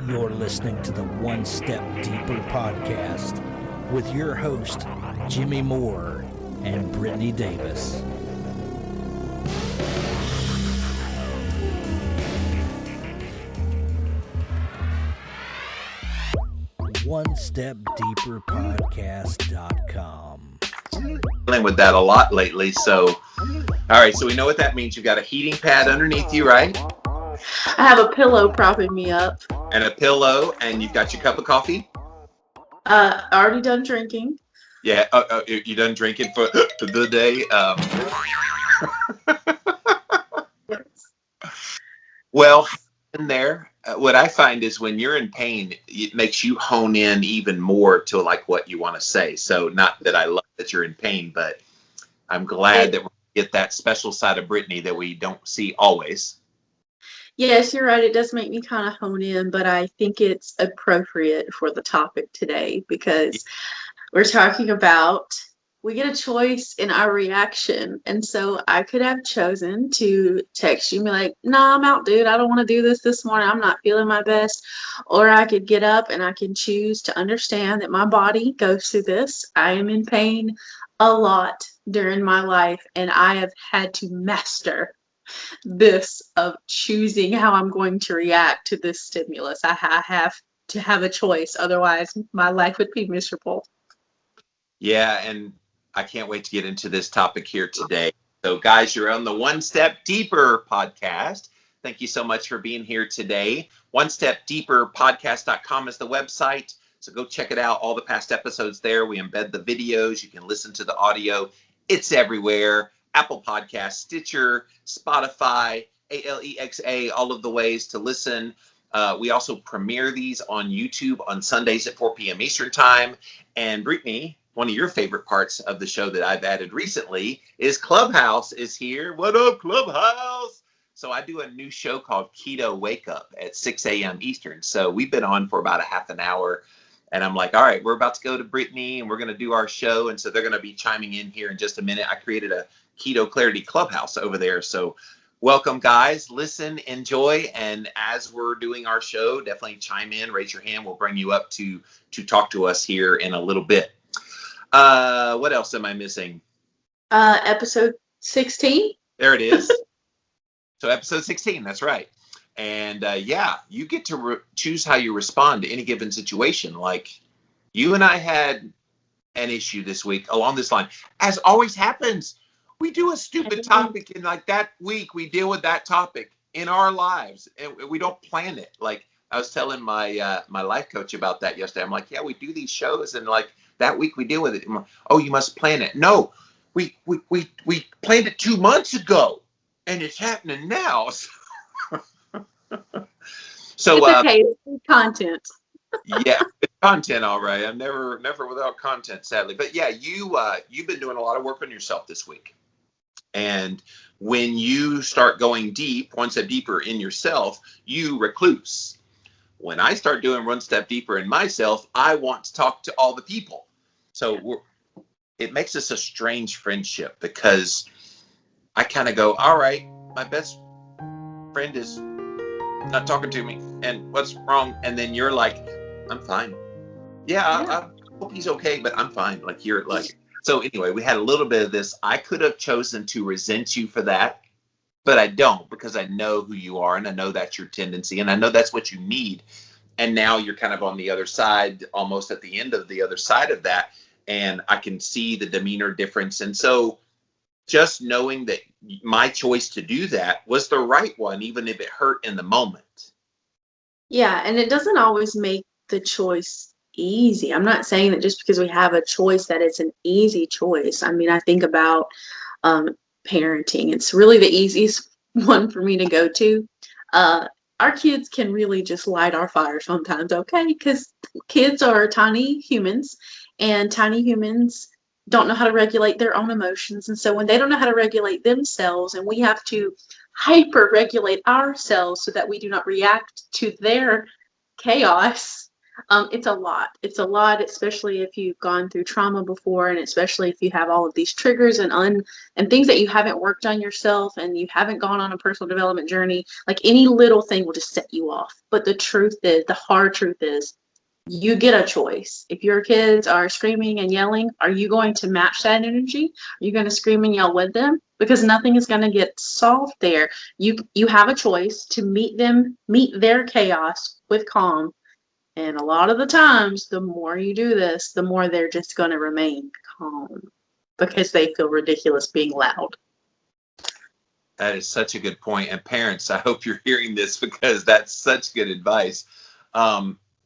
You're listening to the One Step Deeper podcast with your host, Jimmy Moore and Brittany Davis. OneStepDeeperPodcast.com. Dealing with that a lot lately. So, all right. So we know what that means. You've got a heating pad underneath you, right? I have a pillow propping me up. And a pillow, and you've got your cup of coffee. Already done drinking. Yeah. You done drinking for the day? Well, in there, what I find is when you're in pain, it makes you hone in even more to like what you want to say. So not that I love that you're in pain, but I'm glad that we get that special side of Brittany that we don't see always. Yes, you're right. It does make me kind of hone in, but I think it's appropriate for the topic today because we're talking about we get a choice in our reaction. And so I could have chosen to text you and be like, nah, I'm out, dude. I don't want to do this morning. I'm not feeling my best. Or I could get up and I can choose to understand that my body goes through this. I am in pain a lot during my life, and I have had to master this of choosing how I'm going to react to this stimulus. I have to have a choice. Otherwise, my life would be miserable. Yeah, and I can't wait to get into this topic here today. So, guys, you're on the One Step Deeper podcast. Thank you so much for being here today. OneStepDeeperPodcast.com is the website. So go check it out. All the past episodes there. We embed the videos. You can listen to the audio. It's everywhere. Apple Podcasts, Stitcher, Spotify, Alexa, all of the ways to listen. We also premiere these on YouTube on Sundays at 4 p.m. Eastern Time. And Brittany, one of your favorite parts of the show that I've added recently is Clubhouse is here. What up, Clubhouse? So I do a new show called Keto Wake Up at 6 a.m. Eastern. So we've been on for about a half an hour. And I'm like, all right, we're about to go to Brittany and we're going to do our show. And so they're going to be chiming in here in just a minute. I created a Keto Clarity Clubhouse over there. So welcome, guys. Listen, enjoy. And as we're doing our show, definitely chime in, raise your hand. We'll bring you up to talk to us here in a little bit. What else am I missing? Episode 16. There it is. So episode 16, that's right. And yeah, you get to choose how you respond to any given situation. Like you and I had an issue this week along this line. As always happens, we do a stupid topic, and like that week we deal with that topic in our lives, and we don't plan it. Like I was telling my my life coach about that yesterday. I'm like, yeah, we do these shows, and like that week we deal with it. Like, oh, you must plan it. No, we planned it 2 months ago, and it's happening now. So it's okay. It's content. Yeah, it's content, all right. I'm never without content, sadly. But yeah, you've been doing a lot of work on yourself this week. And when you start going deep, one step deeper in yourself, you recluse. When I start doing one step deeper in myself, I want to talk to all the people. So it makes us a strange friendship because I kind of go, all right, my best friend is not talking to me, and what's wrong? And then you're like, I'm fine. Yeah. I hope he's okay, but I'm fine. Like you're like, so anyway, we had a little bit of this. I could have chosen to resent you for that, but I don't, because I know who you are and I know that's your tendency and I know that's what you need. And now you're kind of on the other side, almost at the end of the other side of that. And I can see the demeanor difference. And so just knowing that my choice to do that was the right one, even if it hurt in the moment. Yeah, and it doesn't always make the choice easy. I'm not saying that just because we have a choice that it's an easy choice. I mean, I think about parenting. It's really the easiest one for me to go to. Our kids can really just light our fire sometimes, okay? Because kids are tiny humans, and tiny humans don't know how to regulate their own emotions. And so when they don't know how to regulate themselves, and we have to hyper regulate ourselves so that we do not react to their chaos, It's a lot. It's a lot, especially if you've gone through trauma before, and especially if you have all of these triggers and things that you haven't worked on yourself, and you haven't gone on a personal development journey. Like any little thing will just set you off. But the truth is, the hard truth is, you get a choice. If your kids are screaming and yelling, are you going to match that energy? Are you going to scream and yell with them? Because nothing is going to get solved there. You have a choice to meet their chaos with calm. And a lot of the times, the more you do this, the more they're just going to remain calm because they feel ridiculous being loud. That is such a good point. And parents, I hope you're hearing this because that's such good advice.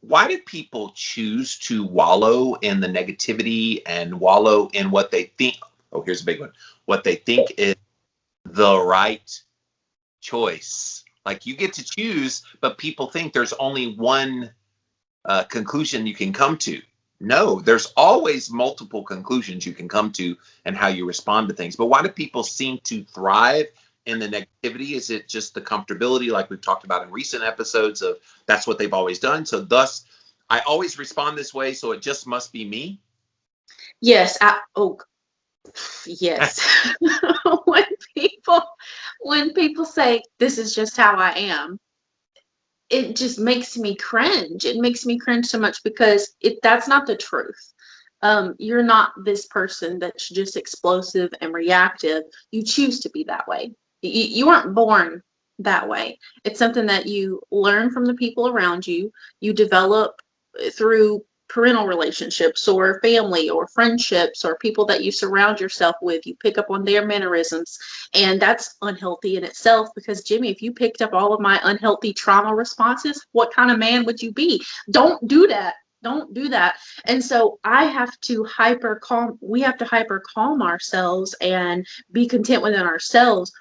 Why do people choose to wallow in the negativity and wallow in what they think? Oh, here's a big one. What they think is the right choice. Like you get to choose, but people think there's only one conclusion you can come to. No, there's always multiple conclusions you can come to and how you respond to things. But why do people seem to thrive in the negativity? Is it just the comfortability, like we've talked about in recent episodes, of that's what they've always done? So thus, I always respond this way, so it just must be me? Yes. Yes. when people say, this is just how I am, it just makes me cringe. It makes me cringe so much because that's not the truth. You're not this person that's just explosive and reactive. You choose to be that way. You weren't born that way. It's something that you learn from the people around you. You develop through parental relationships or family or friendships or people that you surround yourself with. You pick up on their mannerisms, and that's unhealthy in itself because, Jimmy, if you picked up all of my unhealthy trauma responses, what kind of man would you be? Don't do that. Don't do that. And so we have to hyper calm ourselves and be content within ourselves.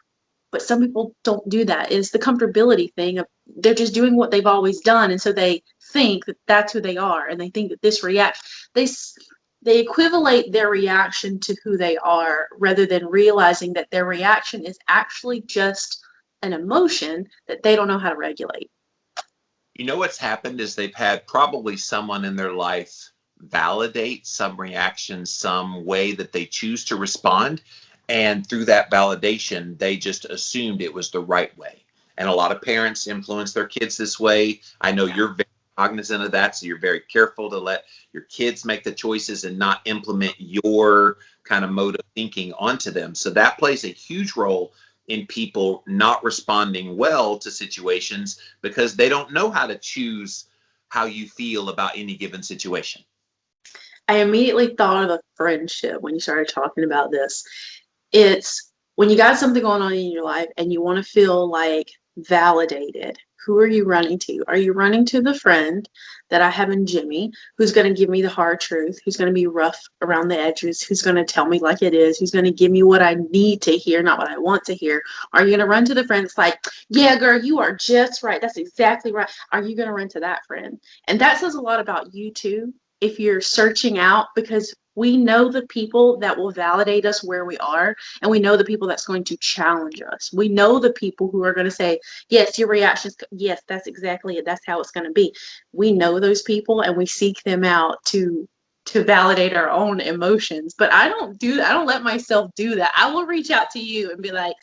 But some people don't do that. It's the comfortability thing of they're just doing what they've always done. And so they think that that's who they are. And they think that they equivalate their reaction to who they are rather than realizing that their reaction is actually just an emotion that they don't know how to regulate. You know what's happened is they've had probably someone in their life validate some reaction, some way that they choose to respond. And through that validation, they just assumed it was the right way. And a lot of parents influence their kids this way. I know you're very cognizant of that, so you're very careful to let your kids make the choices and not implement your kind of mode of thinking onto them. So that plays a huge role in people not responding well to situations because they don't know how to choose how you feel about any given situation. I immediately thought of a friendship when you started talking about this. It's when you got something going on in your life and you want to feel like validated. Who are you running to? Are you running to the friend that I have in Jimmy, who's going to give me the hard truth, who's going to be rough around the edges, who's going to tell me like it is, who's going to give me what I need to hear, not what I want to hear? Are you going to run to the friend that's like, yeah, girl, you are just right. That's exactly right. Are you going to run to that friend? And that says a lot about you too, if you're searching out, because we know the people that will validate us where we are, and we know the people that's going to challenge us. We know the people who are going to say, yes, your reactions, yes, that's exactly it. That's how it's going to be. We know those people and we seek them out to validate our own emotions. But I don't let myself do that. I will reach out to you and be like,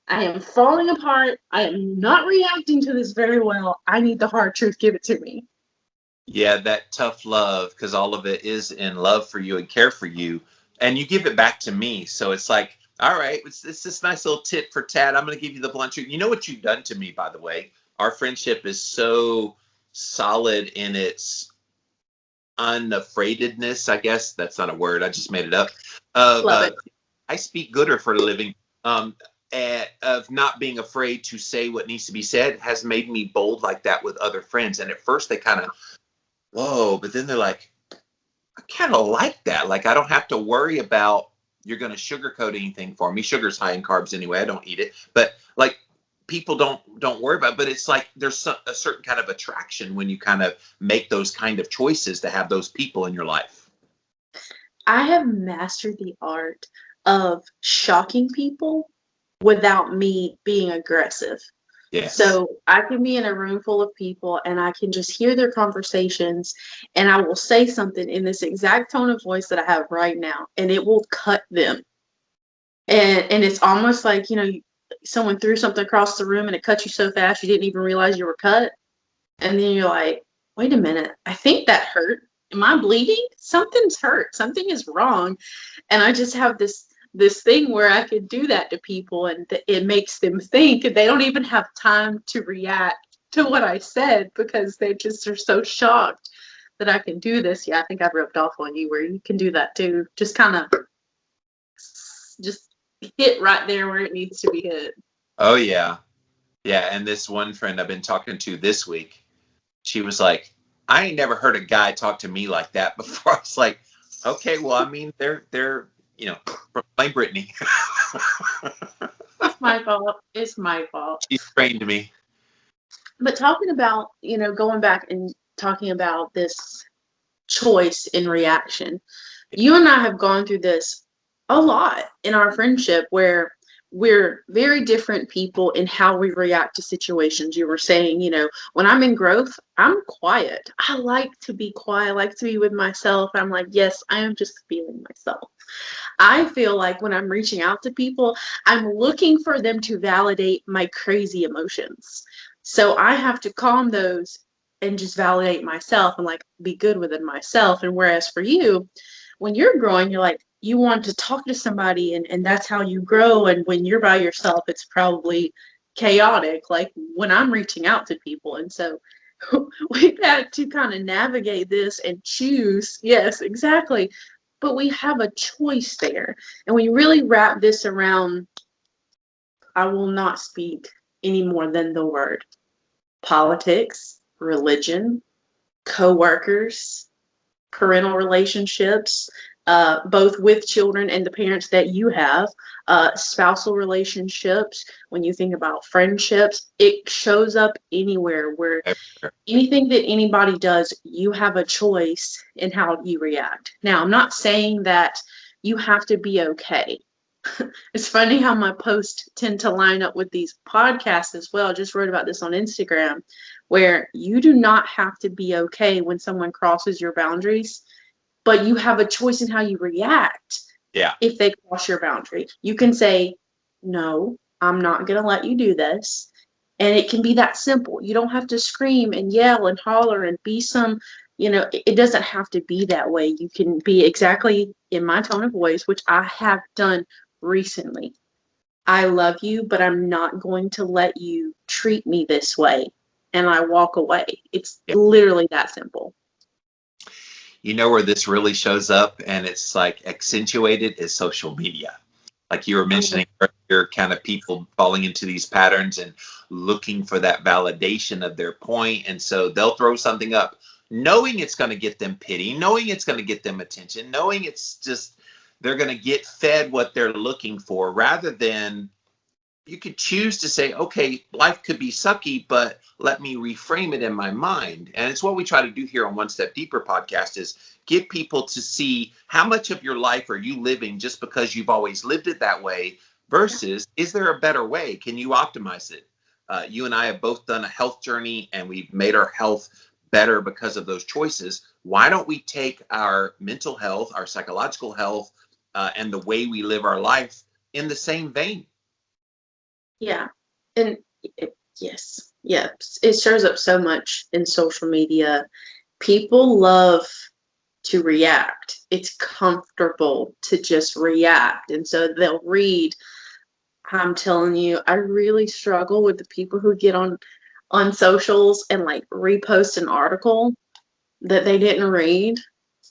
I am falling apart. I am not reacting to this very well. I need the hard truth. Give it to me. Yeah, that tough love, because all of it is in love for you and care for you. And you give it back to me. So it's like, all right, it's this nice little tit for tat. I'm going to give you the blunt truth. You know what you've done to me, by the way? Our friendship is so solid in its unafraidedness. I guess that's not a word. I just made it up. Love it. I speak gooder for a living. Of not being afraid to say what needs to be said has made me bold like that with other friends. And at first they kind of, whoa, but then they're like, I kind of like that. Like, I don't have to worry about you're going to sugarcoat anything for me. Sugar's high in carbs anyway. I don't eat it. But like, people don't worry about it. But it's like there's a certain kind of attraction when you kind of make those kind of choices to have those people in your life. I have mastered the art of shocking people without me being aggressive. Yes. So I can be in a room full of people and I can just hear their conversations, and I will say something in this exact tone of voice that I have right now, and it will cut them. And it's almost like, someone threw something across the room and it cut you so fast you didn't even realize you were cut. And then you're like, wait a minute, I think that hurt. Am I bleeding? Something's hurt. Something is wrong. And I just have this thing where I can do that to people, and it makes them think, and they don't even have time to react to what I said because they just are so shocked that I can do this. Yeah, I think I've rubbed off on you where you can do that too. Just kind of just hit right there where it needs to be hit. Oh, yeah. Yeah. And this one friend I've been talking to this week, she was like, I ain't never heard a guy talk to me like that before. I was like, okay, well, I mean, they're blame Brittany. It's my fault. It's my fault. She's trained me. But talking about, going back and talking about this choice in reaction, you and I have gone through this a lot in our friendship where we're very different people in how we react to situations. You were saying, when I'm in growth, I'm quiet. I like to be quiet. I like to be with myself. I'm like, yes, I am just feeling myself. I feel like when I'm reaching out to people, I'm looking for them to validate my crazy emotions. So I have to calm those and just validate myself and like be good within myself. And whereas for you, when you're growing, you're like, you want to talk to somebody, and that's how you grow. And when you're by yourself, it's probably chaotic, like when I'm reaching out to people. And so we've had to kind of navigate this and choose. Yes, exactly. But we have a choice there. And we really wrap this around, I will not speak any more than the word politics, religion, coworkers, parental relationships, both with children and the parents that you have, spousal relationships. When you think about friendships, it shows up anywhere where anything that anybody does, you have a choice in how you react. Now, I'm not saying that you have to be okay. It's funny how my posts tend to line up with these podcasts as well. I just wrote about this on Instagram, where you do not have to be okay when someone crosses your boundaries, but you have a choice in how you react. Yeah. If they cross your boundary, you can say, no, I'm not going to let you do this. And it can be that simple. You don't have to scream and yell and holler and be some, it doesn't have to be that way. You can be exactly in my tone of voice, which I have done recently. I love you, but I'm not going to let you treat me this way. And I walk away. It's literally that simple. You know where this really shows up and it's like accentuated is social media. Like you were mentioning earlier, kind of people falling into these patterns and looking for that validation of their point. And so they'll throw something up knowing it's going to get them pity, knowing it's going to get them attention, knowing it's just they're going to get fed what they're looking for, rather than you could choose to say, okay, life could be sucky, but let me reframe it in my mind. And it's what we try to do here on One Step Deeper podcast, is get people to see how much of your life are you living just because you've always lived it that way, versus is there a better way? Can you optimize it? You and I have both done a health journey and we've made our health better because of those choices. Why don't we take our mental health, our psychological health, and the way we live our life in the same vein? Yeah. And yes. It shows up so much in social media. People love to react. It's comfortable to just react. And so they'll read. I'm telling you, I really struggle with the people who get on socials and like repost an article that they didn't read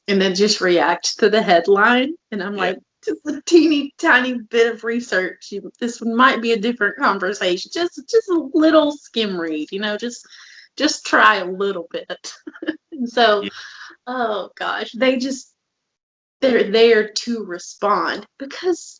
and then just react to the headline. And I'm like, just a teeny tiny bit of research. This might be a different conversation. Just a little skim read, just try a little bit. And so, oh gosh, they're there to respond because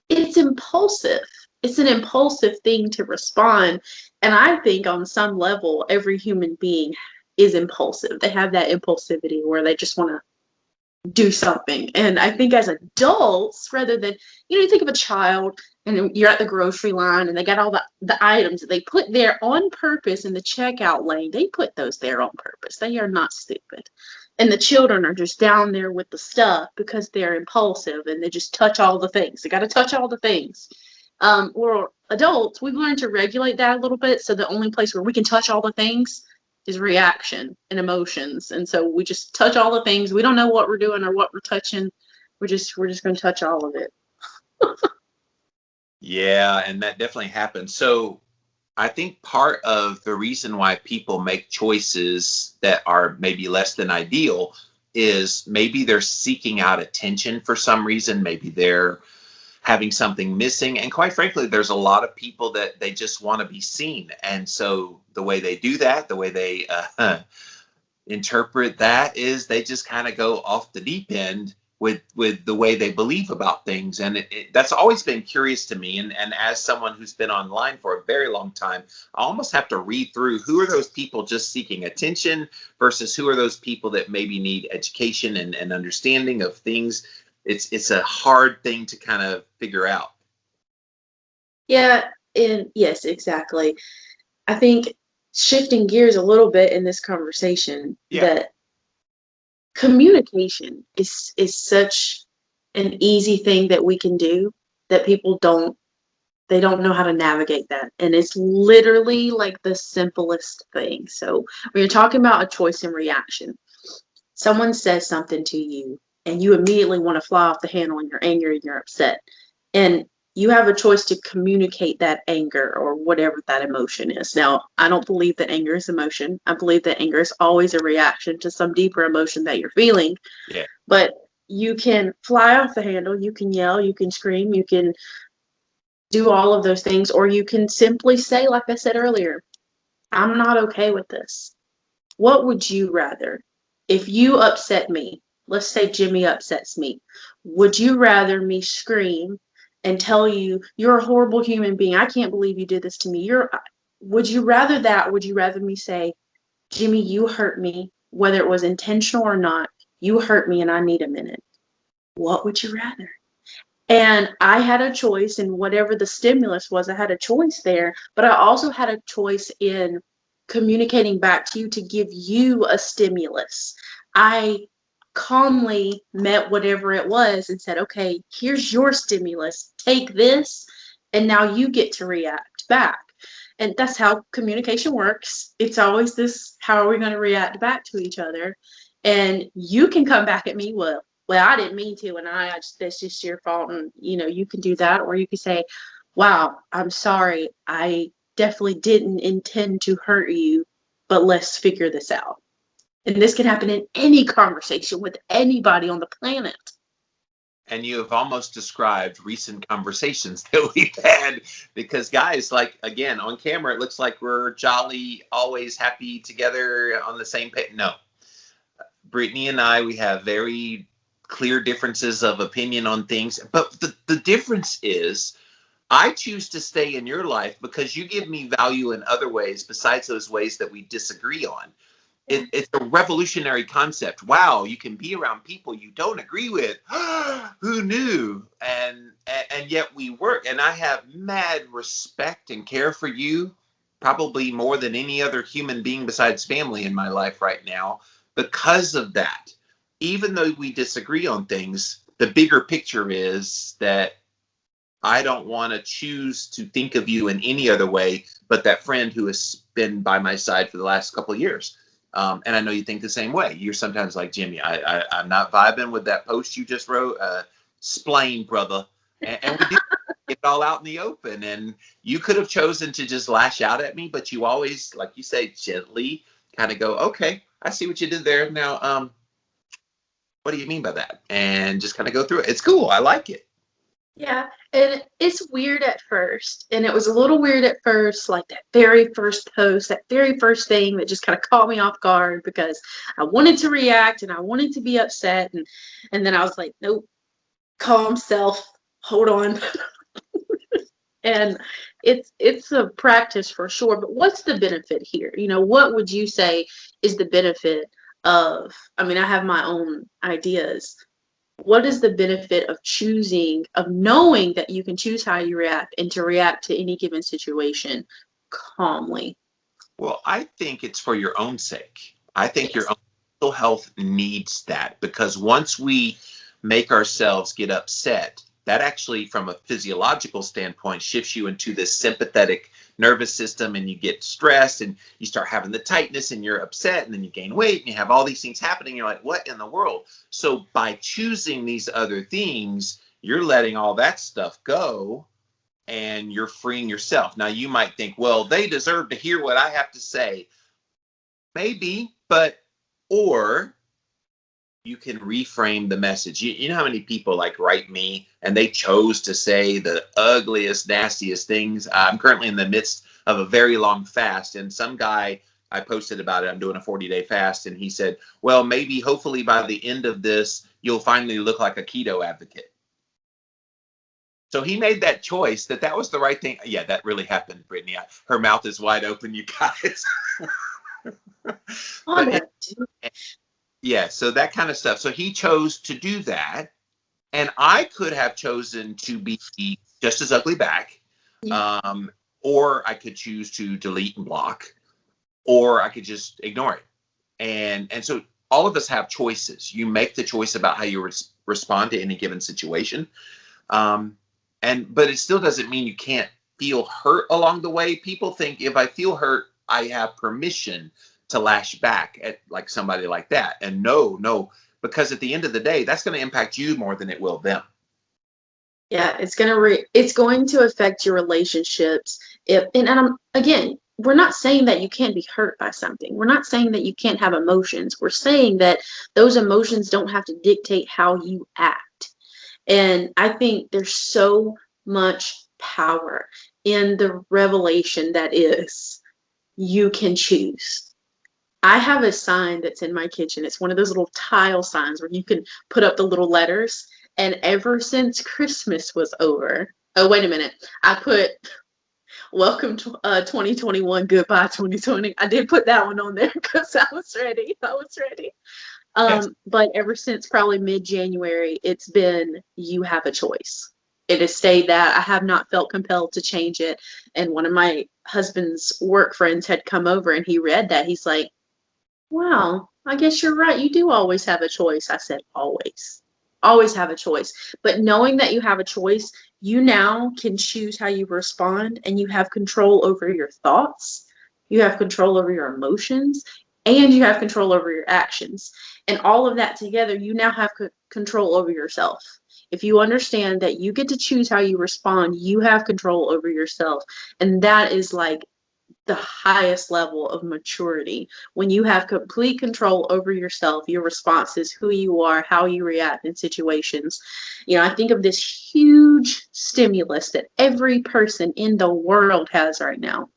it's impulsive. It's an impulsive thing to respond. And I think on some level, every human being is impulsive. They have that impulsivity where they just want to do something. And I think as adults, rather than, you think of a child and you're at the grocery line and they got all the items that they put there on purpose in the checkout lane. They put those there on purpose. They are not stupid. And the children are just down there with the stuff because they're impulsive and they just touch all the things. They got to touch all the things. Or adults, we've learned to regulate that a little bit. So the only place where we can touch all the things is reaction and emotions. And so we just touch all the things. We don't know what we're doing or what we're touching. We're just going to touch all of it. Yeah, and that definitely happens. So I think part of the reason why people make choices that are maybe less than ideal is maybe they're seeking out attention for some reason. Maybe they're having something missing. And quite frankly, there's a lot of people that they just want to be seen. And so the way they do that, the way they interpret that is they just kind of go off the deep end with the way they believe about things. And that's always been curious to me. And as someone who's been online for a very long time, I almost have to read through who are those people just seeking attention versus who are those people that maybe need education and understanding of things. It's a hard thing to kind of figure out. Yeah, and yes, exactly. I think shifting gears a little bit in this conversation, that communication is such an easy thing that we can do that people don't know how to navigate that. And it's literally like the simplest thing. So when you're talking about a choice and reaction, someone says something to you and you immediately want to fly off the handle and you're angry and you're upset. And you have a choice to communicate that anger or whatever that emotion is. Now, I don't believe that anger is emotion. I believe that anger is always a reaction to some deeper emotion that you're feeling. Yeah. But you can fly off the handle, you can yell, you can scream, you can do all of those things, or you can simply say, like I said earlier, I'm not okay with this. What would you rather? If you upset me, let's say Jimmy upsets me, would you rather me scream and tell you you're a horrible human being? I can't believe you did this to me. Would you rather that? Or would you rather me say, Jimmy, you hurt me, whether it was intentional or not, you hurt me and I need a minute? What would you rather? And I had a choice in whatever the stimulus was. I had a choice there, but I also had a choice in communicating back to you to give you a stimulus. I calmly met whatever it was and said, okay, here's your stimulus, take this, and now you get to react back. And that's how communication works. It's always this, how are we going to react back to each other? And you can come back at me, well, I didn't mean to, and that's just your fault, and you can do that, or you can say, wow, I'm sorry, I definitely didn't intend to hurt you, but let's figure this out. And this can happen in any conversation with anybody on the planet. And you have almost described recent conversations that we've had, because guys, like, again, on camera, it looks like we're jolly, always happy together on the same page. No, Brittany and I, we have very clear differences of opinion on things. But the difference is I choose to stay in your life because you give me value in other ways besides those ways that we disagree on. It's a revolutionary concept. Wow, you can be around people you don't agree with. Who knew? And yet we work. And I have mad respect and care for you, probably more than any other human being besides family in my life right now, because of that. Even though we disagree on things, the bigger picture is that I don't want to choose to think of you in any other way but that friend who has been by my side for the last couple of years. And I know you think the same way. You're sometimes like, Jimmy, I'm not vibing with that post you just wrote. Splain, brother. And we did get it all out in the open. And you could have chosen to just lash out at me, but you always, like you say, gently kind of go, okay, I see what you did there. Now, what do you mean by that? And just kind of go through it. It's cool. I like it. Yeah, and it's weird at first, and it was a little weird at first, like that very first post, that very first thing that just kind of caught me off guard because I wanted to react and I wanted to be upset, and then I was like, nope, calm self, hold on. And it's a practice for sure, but what's the benefit here? What would you say is the benefit of, I mean, I have my own ideas. What is the benefit of knowing that you can choose how you react and to react to any given situation calmly? Well, I think it's for your own sake. I think your Yes. own mental health needs that, because once we make ourselves get upset, that actually, from a physiological standpoint, shifts you into this sympathetic nervous system, and you get stressed and you start having the tightness and you're upset, and then you gain weight and you have all these things happening. You're like, what in the world? So by choosing these other things, you're letting all that stuff go and you're freeing yourself. Now, you might think, well, they deserve to hear what I have to say. Maybe, but, or you can reframe the message. You know how many people like write me and they chose to say the ugliest, nastiest things? I'm currently in the midst of a very long fast, and some guy, I posted about it, I'm doing a 40-day fast, and he said, well, maybe hopefully by the end of this, you'll finally look like a keto advocate. So he made that choice, that was the right thing. Yeah, that really happened, Brittany. Her mouth is wide open, you guys. But yeah, so that kind of stuff. So he chose to do that. And I could have chosen to be just as ugly back. Yeah. Or I could choose to delete and block, or I could just ignore it. And so all of us have choices. You make the choice about how you respond to any given situation. But it still doesn't mean you can't feel hurt along the way. People think if I feel hurt, I have permission to lash back at like somebody like that. And no, because at the end of the day, that's going to impact you more than it will them. Yeah, it's going to affect your relationships. Again, we're not saying that you can't be hurt by something. We're not saying that you can't have emotions. We're saying that those emotions don't have to dictate how you act. And I think there's so much power in the revelation that is you can choose. I have a sign that's in my kitchen. It's one of those little tile signs where you can put up the little letters. And ever since Christmas was over, oh, wait a minute. I put welcome to 2021, goodbye 2020. I did put that one on there because I was ready. Yes. But ever since probably mid-January, it's been you have a choice. It has stayed that. I have not felt compelled to change it. And one of my husband's work friends had come over and he read that. He's like, wow, I guess you're right. You do always have a choice. I said, always. Always have a choice. But knowing that you have a choice, you now can choose how you respond, and you have control over your thoughts. You have control over your emotions, and you have control over your actions. And all of that together, you now have control over yourself. If you understand that you get to choose how you respond, you have control over yourself. And that is like the highest level of maturity. When you have complete control over yourself, your responses, who you are, how you react in situations. I think of this huge stimulus that every person in the world has right now.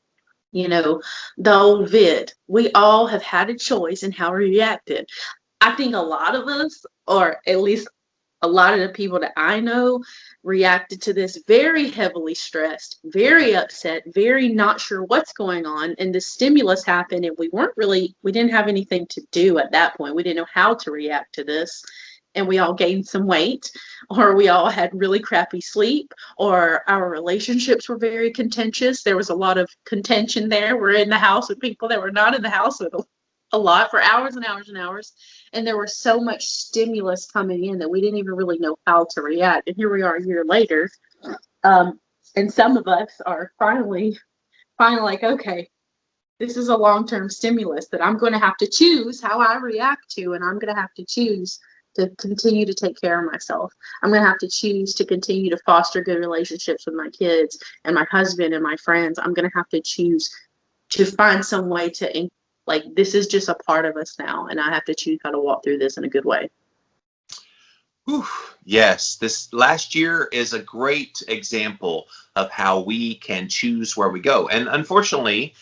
The old vid. We all have had a choice in how we reacted. I think a lot of us, or at least a lot of the people that I know, reacted to this very heavily stressed, very upset, very not sure what's going on. And the stimulus happened, and we didn't have anything to do at that point. We didn't know how to react to this. And we all gained some weight, or we all had really crappy sleep, or our relationships were very contentious. There was a lot of contention there. We're in the house with people that were not in the house with a lot for hours and hours and hours. And there was so much stimulus coming in that we didn't even really know how to react. And here we are a year later. And some of us are finally like, okay, this is a long-term stimulus that I'm going to have to choose how I react to, and I'm going to have to choose to continue to take care of myself. I'm going to have to choose to continue to foster good relationships with my kids and my husband and my friends. I'm going to have to choose to find some way to this is just a part of us now, and I have to choose how to walk through this in a good way. Whew. Yes, this last year is a great example of how we can choose where we go. And unfortunately,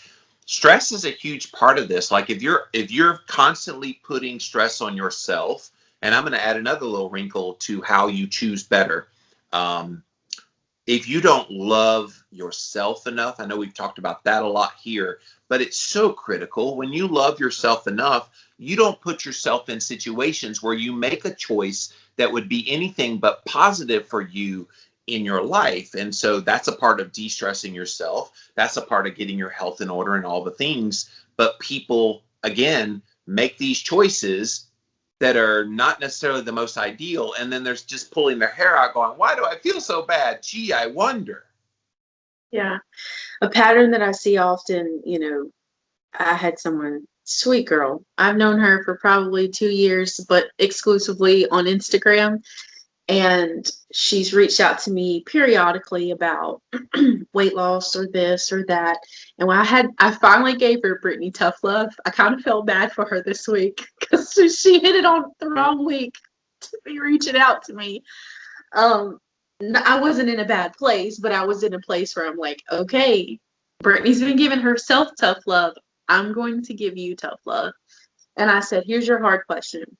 stress is a huge part of this. Like if you're constantly putting stress on yourself, and I'm going to add another little wrinkle to how you choose better. if you don't love yourself enough, I know we've talked about that a lot here, but it's so critical. When you love yourself enough, you don't put yourself in situations where you make a choice that would be anything but positive for you in your life. And so that's a part of de-stressing yourself. That's a part of getting your health in order and all the things. But people, again, make these choices that are not necessarily the most ideal, and then there's just pulling their hair out going, why do I feel so bad? Gee, I wonder. Yeah. A pattern that I see often, I had someone, sweet girl. I've known her for probably 2 years, but exclusively on Instagram. And she's reached out to me periodically about weight loss or this or that. And when I finally gave her Brittany tough love. I kind of felt bad for her this week because she hit it on the wrong week to be reaching out to me. I wasn't in a bad place, but I was in a place where I'm like, okay, Brittany's been giving herself tough love. I'm going to give you tough love. And I said, here's your hard question.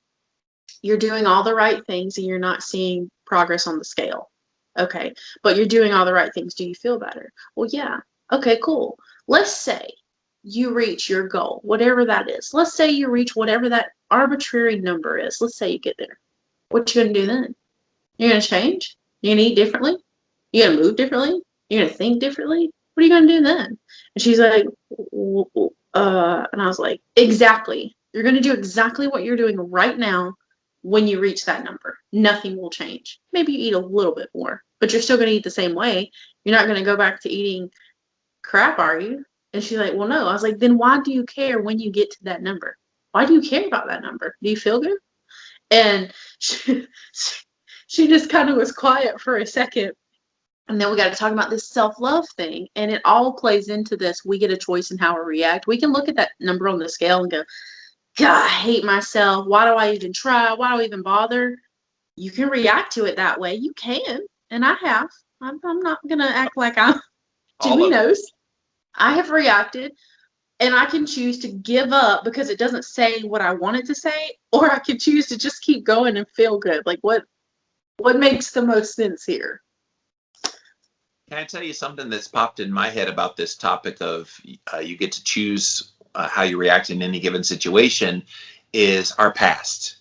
You're doing all the right things and you're not seeing progress on the scale. Okay, but you're doing all the right things. Do you feel better? Well, yeah. Okay, cool. Let's say you reach your goal, whatever that is. Let's say you reach whatever that arbitrary number is. Let's say you get there. What you gonna do then? You're gonna change? You're gonna eat differently? You're gonna move differently? You're gonna think differently? What are you gonna do then? And she's like, and I was like, exactly. You're gonna do exactly what you're doing right now. When you reach that number, nothing will change. Maybe you eat a little bit more, but you're still going to eat the same way. You're not going to go back to eating crap, are you? And she's like, well, no. I was like, then why do you care when you get to that number? Why do you care about that number? Do you feel good? And she just kind of was quiet for a second. And then we got to talk about this self-love thing. And it all plays into this. We get a choice in how we react. We can look at that number on the scale and go, God, I hate myself. Why do I even try? Why do I even bother? You can react to it that way. You can. And I have. I'm not going to act like I'm Jimmy knows. I have reacted. And I can choose to give up because it doesn't say what I want it to say. Or I can choose to just keep going and feel good. Like what makes the most sense here? Can I tell you something that's popped in my head about this topic of you get to choose how you react in any given situation is our past.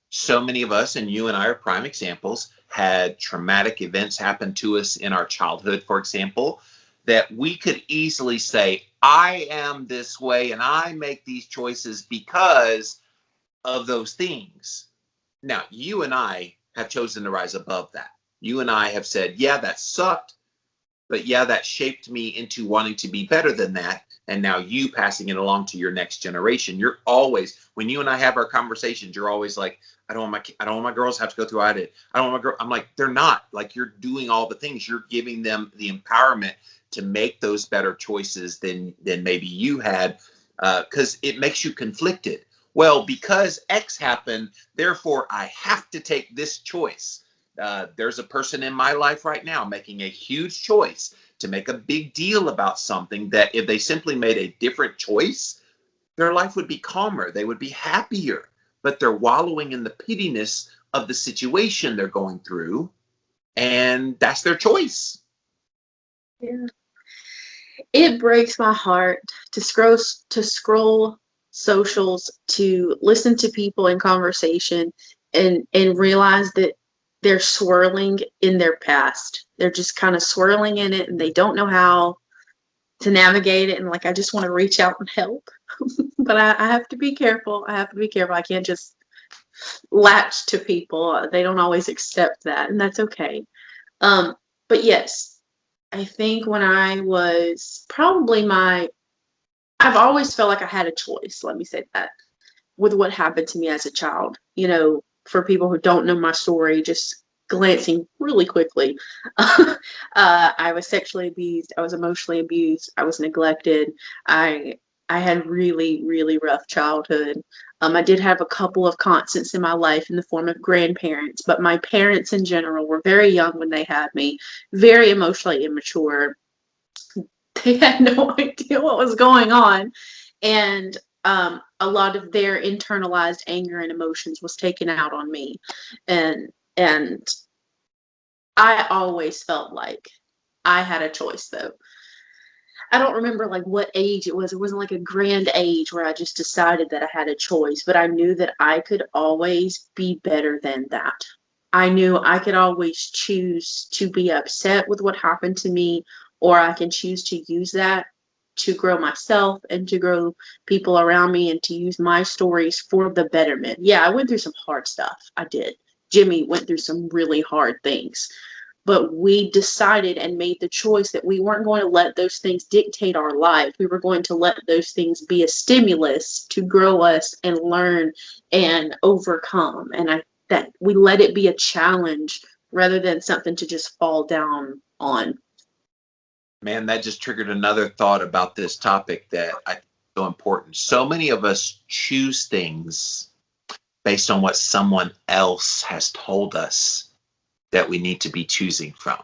So many of us, and you and I are prime examples, had traumatic events happen to us in our childhood, for example, that we could easily say, I am this way and I make these choices because of those things. Now, you and I have chosen to rise above that. You and I have said, yeah, that sucked, but yeah, that shaped me into wanting to be better than that. And now you passing it along to your next generation. You're always, when you and I have our conversations, you're always like, I don't want my girls to have to go through what I did. I don't want my girl. I'm like, they're not. Like, you're doing all the things. You're giving them the empowerment to make those better choices than maybe you had, because it makes you conflicted. Well, because X happened, therefore I have to take this choice. There's a person in my life right now making a huge choice to make a big deal about something that if they simply made a different choice, their life would be calmer. They would be happier, but they're wallowing in the pittiness of the situation they're going through, and that's their choice. Yeah. It breaks my heart to scroll socials, to listen to people in conversation and realize that they're swirling in their past. They're just kind of swirling in it and they don't know how to navigate it. And like, I just want to reach out and help, but I have to be careful. I can't just latch to people. They don't always accept that, and that's okay. But yes, I think when I was I've always felt like I had a choice. Let me say that with what happened to me as a child, for people who don't know my story, just glancing really quickly. I was sexually abused. I was emotionally abused. I was neglected. I had really, really rough childhood. I did have a couple of constants in my life in the form of grandparents, but my parents in general were very young when they had me, very emotionally immature. They had no idea what was going on. And a lot of their internalized anger and emotions was taken out on me. And I always felt like I had a choice though. I don't remember like what age it was. It wasn't like a grand age where I just decided that I had a choice, but I knew that I could always be better than that. I knew I could always choose to be upset with what happened to me, or I can choose to use that to grow myself and to grow people around me and to use my stories for the betterment. Yeah, I went through some hard stuff. I did. Jimmy went through some really hard things. But we decided and made the choice that we weren't going to let those things dictate our life. We were going to let those things be a stimulus to grow us and learn and overcome. And that we let it be a challenge rather than something to just fall down on. Man, that just triggered another thought about this topic that I think is so important. So many of us choose things based on what someone else has told us that we need to be choosing from.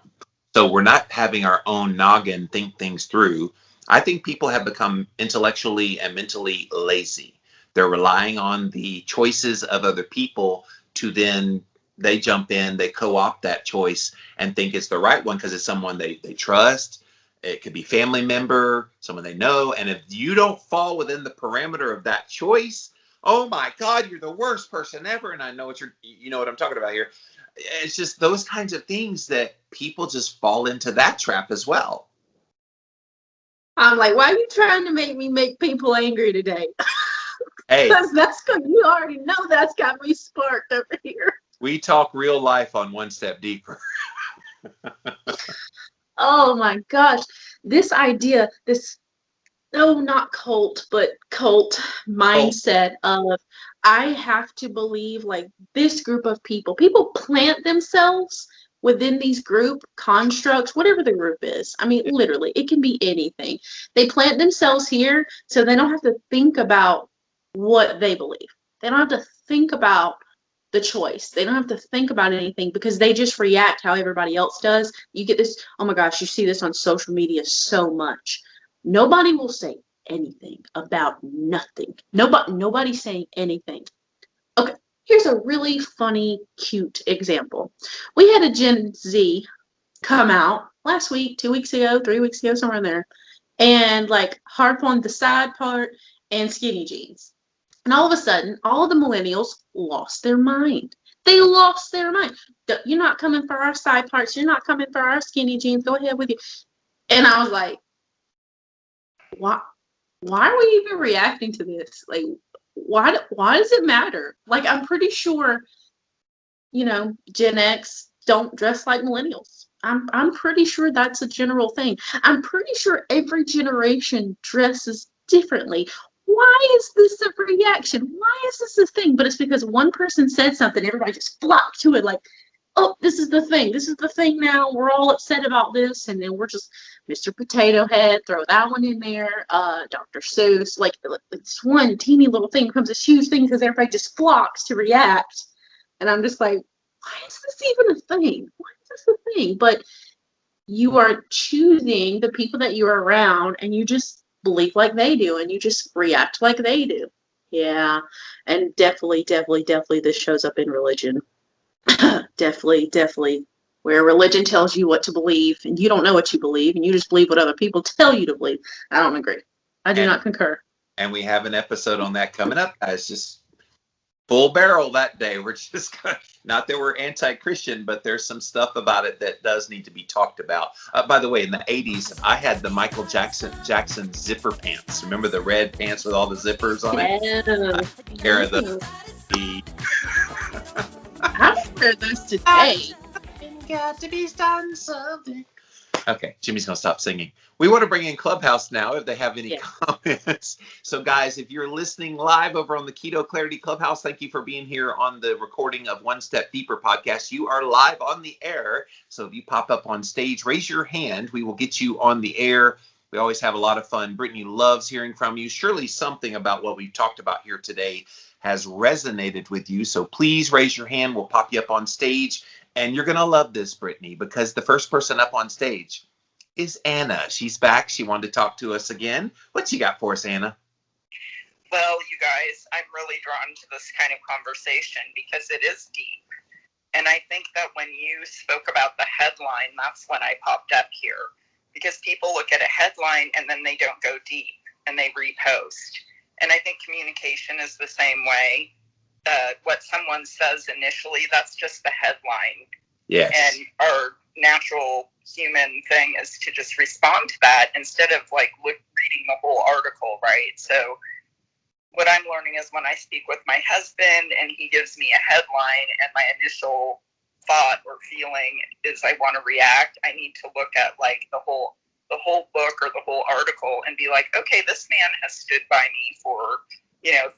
So we're not having our own noggin think things through. I think people have become intellectually and mentally lazy. They're relying on the choices of other people to then they jump in, they co-opt that choice and think it's the right one because it's someone they trust. It could be family member, someone they know. And if you don't fall within the parameter of that choice, oh my God, you're the worst person ever. And I know you know what I'm talking about here. It's just those kinds of things that people just fall into that trap as well. I'm like, why are you trying to make me make people angry today? Hey, Because you already know that's got me sparked over here. we talk real life on One Step Deeper. Oh my gosh. This idea, not cult, but cult mindset of I have to believe like this group of people plant themselves within these group constructs, whatever the group is. I mean, literally, it can be anything. They plant themselves here so they don't have to think about what they believe. They don't have to think about the choice. They don't have to think about anything because they just react how everybody else does. You get this, oh my gosh, you see this on social media so much. Nobody will say anything about nothing. Nobody's saying anything. Okay, here's a really funny, cute example. We had a Gen Z come out last week, 2 weeks ago, 3 weeks ago, somewhere in there, and like harp on the side part and skinny jeans. And all of a sudden, all of the millennials lost their mind. They lost their mind. You're not coming for our side parts. You're not coming for our skinny jeans. Go ahead with you. And I was like, why are we even reacting to this? Like, why does it matter? Like, I'm pretty sure, Gen X don't dress like millennials. I'm pretty sure that's a general thing. I'm pretty sure every generation dresses differently. Why is this a reaction? Why is this a thing? But it's because one person said something, everybody just flocked to it like, oh, this is the thing. This is the thing now. We're all upset about this. And then we're just Mr. Potato Head, throw that one in there. Dr. Seuss, like this one teeny little thing becomes this huge thing because everybody just flocks to react. And I'm just like, why is this even a thing? Why is this a thing? But you are choosing the people that you're around and you just believe like they do and you just react like they do. Yeah. And definitely this shows up in religion. definitely where religion tells you what to believe and you don't know what you believe and you just believe what other people tell you to believe. I don't agree. I do not concur. And we have an episode on that coming up, guys. Just full barrel that day. We're just not that we're anti-Christian, but there's some stuff about it that does need to be talked about. By the way, in the 80s, I had the Michael Jackson zipper pants. Remember the red pants with all the zippers on it? Era of the I wear those today. Got to be done something. Okay, Jimmy's going to stop singing. We want to bring in Clubhouse now if they have any comments. So, guys, if you're listening live over on the Keto Clarity Clubhouse, thank you for being here on the recording of One Step Deeper podcast. You are live on the air. So if you pop up on stage, raise your hand. We will get you on the air. We always have a lot of fun. Brittany loves hearing from you. Surely something about what we've talked about here today has resonated with you. So please raise your hand. We'll pop you up on stage. And you're going to love this, Brittany, because the first person up on stage is Anna. She's back. She wanted to talk to us again. What you got for us, Anna? Well, you guys, I'm really drawn to this kind of conversation because it is deep. And I think that when you spoke about the headline, that's when I popped up here. Because people look at a headline and then they don't go deep and they repost. And I think communication is the same way. What someone says initially, that's just the headline. Yes. And our natural human thing is to just respond to that instead of like reading the whole article, right? So what I'm learning is when I speak with my husband and he gives me a headline and my initial thought or feeling is I want to react, I need to look at like the whole book or the whole article and be like, okay, this man has stood by me for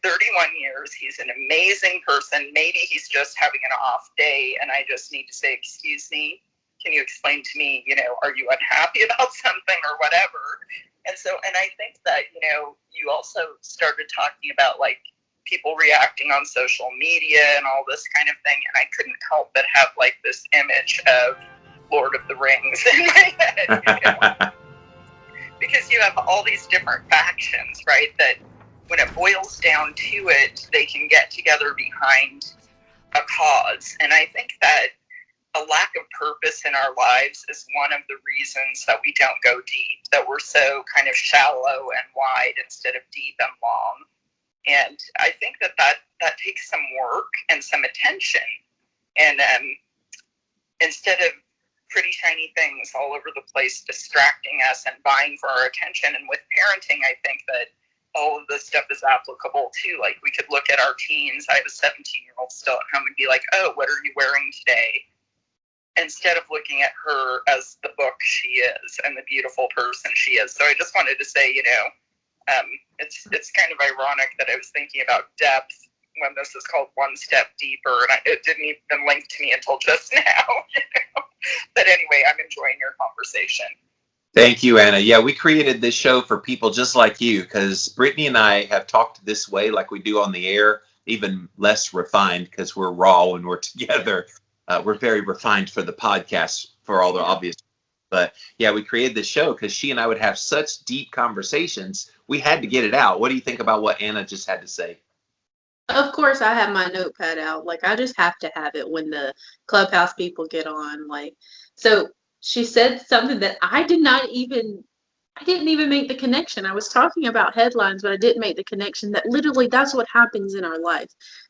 31 years. He's an amazing person. Maybe he's just having an off day and I just need to say, excuse me, can you explain to me, are you unhappy about something or whatever? And I think that, you also started talking about like people reacting on social media and all this kind of thing. And I couldn't help but have like this image of Lord of the Rings in my head, because you have all these different factions, right? That when it boils down to it, they can get together behind a cause. And I think that a lack of purpose in our lives is one of the reasons that we don't go deep, that we're so kind of shallow and wide instead of deep and long. And I think that takes some work and some attention. And instead of pretty shiny things all over the place distracting us and vying for our attention, and with parenting, I think that all of this stuff is applicable too. Like we could look at our teens. I have a 17-year-old still at home and be like, oh, what are you wearing today? Instead of looking at her as the book she is and the beautiful person she is. So I just wanted to say, it's kind of ironic that I was thinking about depth when this is called One Step Deeper, and it didn't even link to me until just now. But anyway, I'm enjoying your conversation. Thank you, Anna. Yeah, we created this show for people just like you, because Brittany and I have talked this way like we do on the air, even less refined because we're raw when we're together. We're very refined for the podcast for all the obvious. But yeah, we created this show because she and I would have such deep conversations. We had to get it out. What do you think about what Anna just had to say? Of course, I have my notepad out. Like, I just have to have it when the Clubhouse people get on. Like, so she said something that I didn't even make the connection. I was talking about headlines, but I didn't make the connection that literally that's what happens in our life,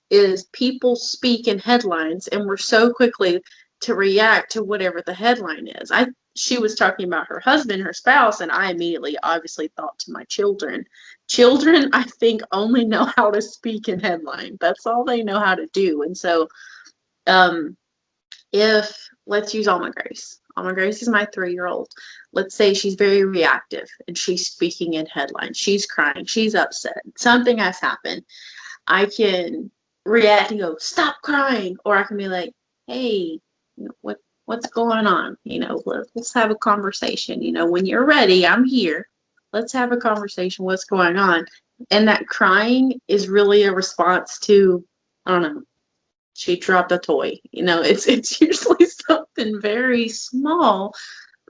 is people speak in headlines and we're so quickly to react to whatever the headline is. She was talking about her husband, her spouse, and I immediately obviously thought to my children. Children, I think, only know how to speak in headline. That's all they know how to do. And so let's use Alma Grace. Alma Grace is my 3-year-old. Let's say she's very reactive and she's speaking in headlines. She's crying. She's upset. Something has happened. I can react and go, stop crying. Or I can be like, hey, what's going on? Let's have a conversation. When you're ready, I'm here. Let's have a conversation. What's going on? And that crying is really a response to, I don't know, she dropped a toy. It's usually something very small.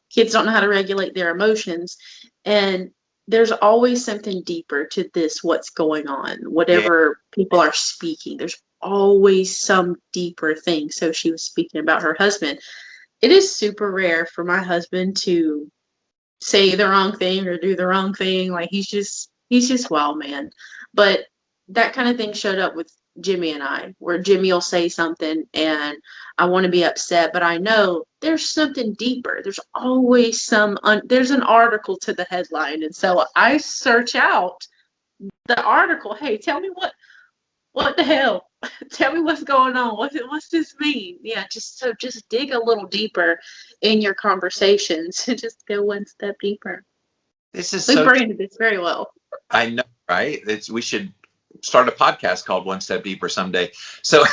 Kids don't know how to regulate their emotions. And there's always something deeper to this, what's going on. Whatever people are speaking, there's always some deeper thing. So she was speaking about her husband. It is super rare for my husband to say the wrong thing or do the wrong thing. Like he's just wild, man. But that kind of thing showed up with Jimmy and I, where Jimmy will say something and I want to be upset, but I know there's something deeper. There's always there's an article to the headline. And so I search out the article. Hey, tell me what the hell? Tell me what's going on. What's this mean? Yeah, just dig a little deeper in your conversations and just go one step deeper. This is we branded this very well. I know, right? We should start a podcast called One Step Deeper someday. So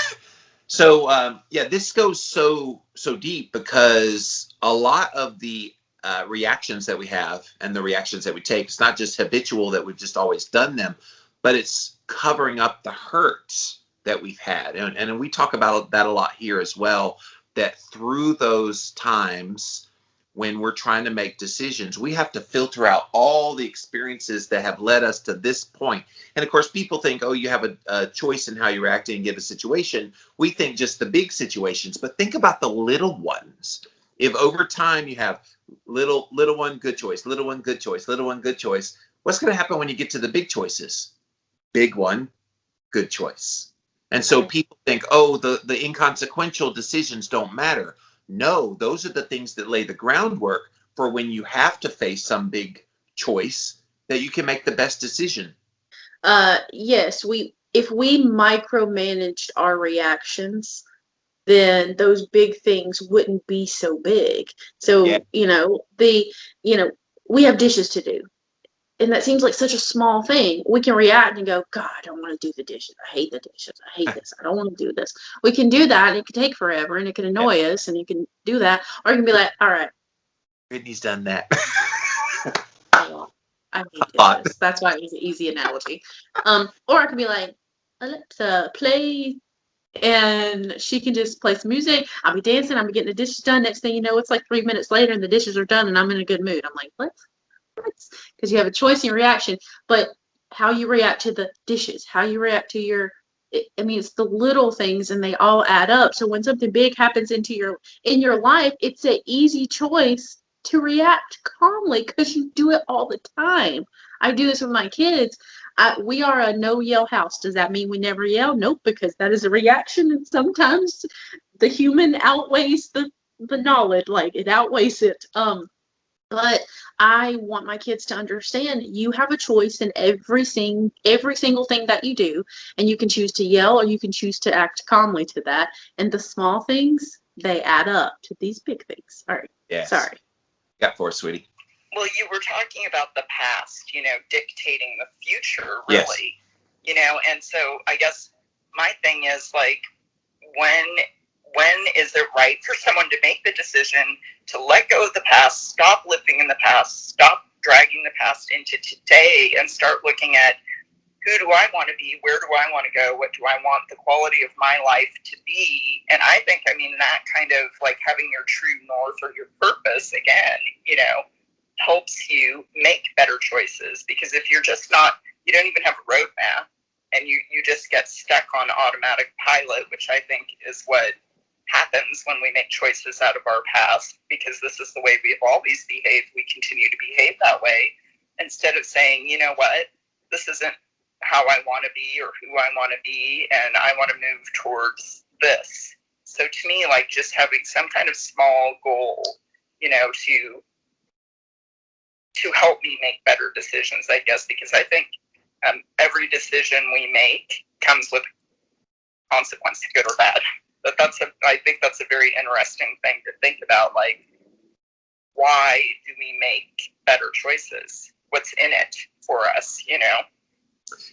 this goes so deep because a lot of the reactions that we have and the reactions that we take, it's not just habitual that we've just always done them, but it's covering up the hurts that we've had. And we talk about that a lot here as well, that through those times when we're trying to make decisions. We have to filter out all the experiences that have led us to this point. And of course, people think, oh, you have a choice in how you react in a situation. We think just the big situations, but think about the little ones. If over time you have little one, good choice, little one, good choice, little one, good choice, what's going to happen when you get to the big choices? Big one, good choice. And so people think, oh, the inconsequential decisions don't matter. No, those are the things that lay the groundwork for when you have to face some big choice that you can make the best decision. Yes, if we micromanaged our reactions, then those big things wouldn't be so big. So, Yeah. We have dishes to do. And that seems like such a small thing. We can react and go, God, I don't want to do the dishes. I hate the dishes. I hate this. I don't want to do this. We can do that, and it can take forever, and it can annoy us, and you can do that. Or you can be like, all right. Brittany's done that. I hate dishes. That's why it was an easy analogy. Or I can be like, Alexa, play, and she can just play some music. I'll be dancing. I'll be getting the dishes done. Next thing you know, it's like 3 minutes later, and the dishes are done, and I'm in a good mood. I'm like, what? Because you have a choice in your reaction, but how you react to the dishes, how you react to it's the little things, and they all add up. So when something big happens in your life, it's an easy choice to react calmly because you do it all the time. I do this with my kids. We are a no yell house. Does that mean we never yell? Nope, because that is a reaction, and sometimes the human outweighs the knowledge. Like, it outweighs it. But I want my kids to understand you have a choice in every single thing that you do, and you can choose to yell or you can choose to act calmly to that. And the small things, they add up to these big things. All right. Yes. Sorry. Got for us, sweetie. Well, you were talking about the past, dictating the future, really. Yes. And so I guess my thing is, like, when is it right for someone to make the decision to let go of the past, stop living in the past, stop dragging the past into today, and start looking at who do I want to be, where do I want to go, what do I want the quality of my life to be? And I think, that kind of, like, having your true north or your purpose, again, helps you make better choices. Because if you're just not, you don't even have a roadmap, and you just get stuck on automatic pilot, which I think is what happens when we make choices out of our past, because this is the way we have always behaved. We continue to behave that way instead of saying, you know what, this isn't how I want to be or who I want to be, and I want to move towards this. So to me, like, just having some kind of small goal, to help me make better decisions, I guess, because I think every decision we make comes with consequence, good or bad. But I think that's a very interesting thing to think about. Like, why do we make better choices? What's in it for us,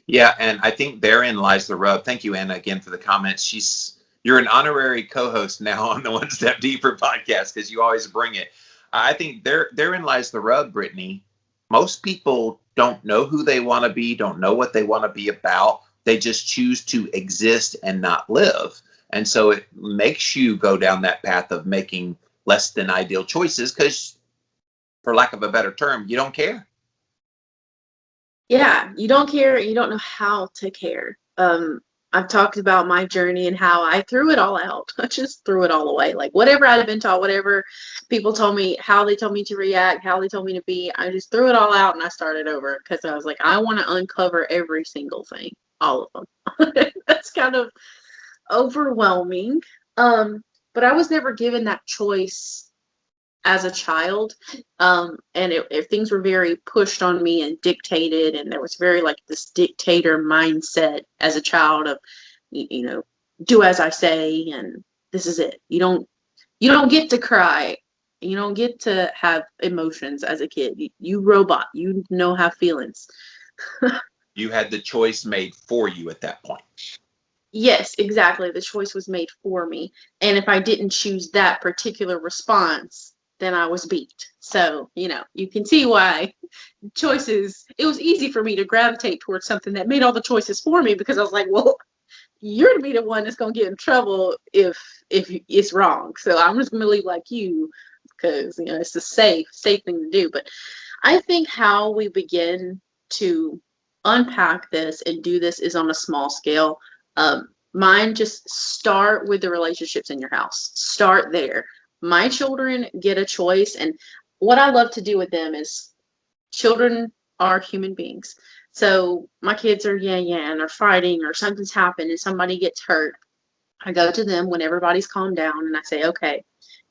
Yeah, and I think therein lies the rub. Thank you, Anna, again for the comments. You're an honorary co-host now on the One Step Deeper podcast because you always bring it. I think therein lies the rub, Brittany. Most people don't know who they want to be, don't know what they want to be about. They just choose to exist and not live. And so it makes you go down that path of making less than ideal choices because, for lack of a better term, you don't care. Yeah, you don't care. You don't know how to care. I've talked about my journey and how I threw it all out. I just threw it all away. Like, whatever I'd been taught, whatever people told me, how they told me to react, how they told me to be, I just threw it all out and I started over because I was like, I want to uncover every single thing, all of them. That's kind of overwhelming. But I was never given that choice as a child. And if things were very pushed on me and dictated, and there was very like this dictator mindset as a child of, do as I say, and this is it. You don't get to cry. You don't get to have emotions as a kid. You robot. You have feelings. You had the choice made for you at that point. Yes, exactly. The choice was made for me. And if I didn't choose that particular response, then I was beat. So, you can see why choices, it was easy for me to gravitate towards something that made all the choices for me, because I was like, well, you're going to be the one that's going to get in trouble if it's wrong. So I'm just going to leave like you because, it's the safe thing to do. But I think how we begin to unpack this and do this is on a small scale. Mine, just start with the relationships in your house. Start there. My children get a choice, and what I love to do with them is, children are human beings. So my kids are and they're fighting, or something's happened and somebody gets hurt. I go to them when everybody's calmed down and I say, okay,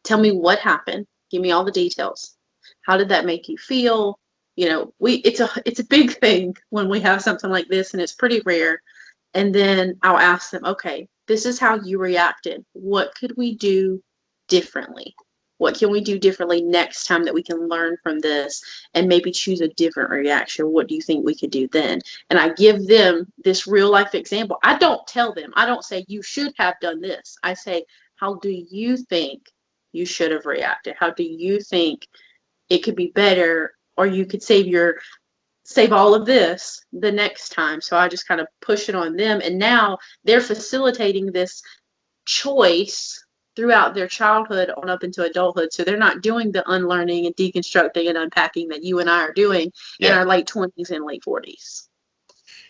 tell me what happened. Give me all the details. How did that make you feel? It's a big thing when we have something like this, and it's pretty rare. And then I'll ask them, okay, this is how you reacted. What could we do differently? What can we do differently next time that we can learn from this and maybe choose a different reaction? What do you think we could do then? And I give them this real life example. I don't tell them, I don't say, you should have done this. I say, how do you think you should have reacted? How do you think it could be better, or you could save all of this the next time? So I just kind of push it on them. And now they're facilitating this choice throughout their childhood on up into adulthood. So they're not doing the unlearning and deconstructing and unpacking that you and I are doing in our late 20s and late 40s.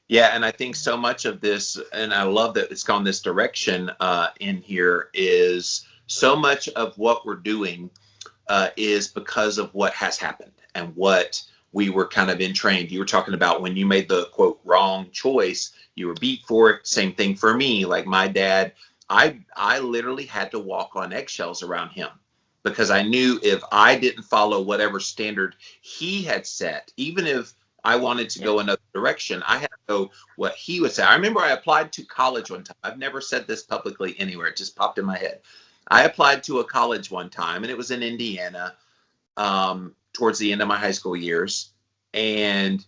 Yeah, and I think so much of this, and I love that it's gone this direction in here, is so much of what we're doing is because of what has happened and what we were kind of entrained. You were talking about when you made the, quote, wrong choice, you were beat for it. Same thing for me. Like my dad, I literally had to walk on eggshells around him, because I knew if I didn't follow whatever standard he had set, even if I wanted to go another direction, I had to go what he would say. I remember I applied to college one time. I've never said this publicly anywhere. It just popped in my head. I applied to a college one time, and it was in Indiana, towards the end of my high school years. And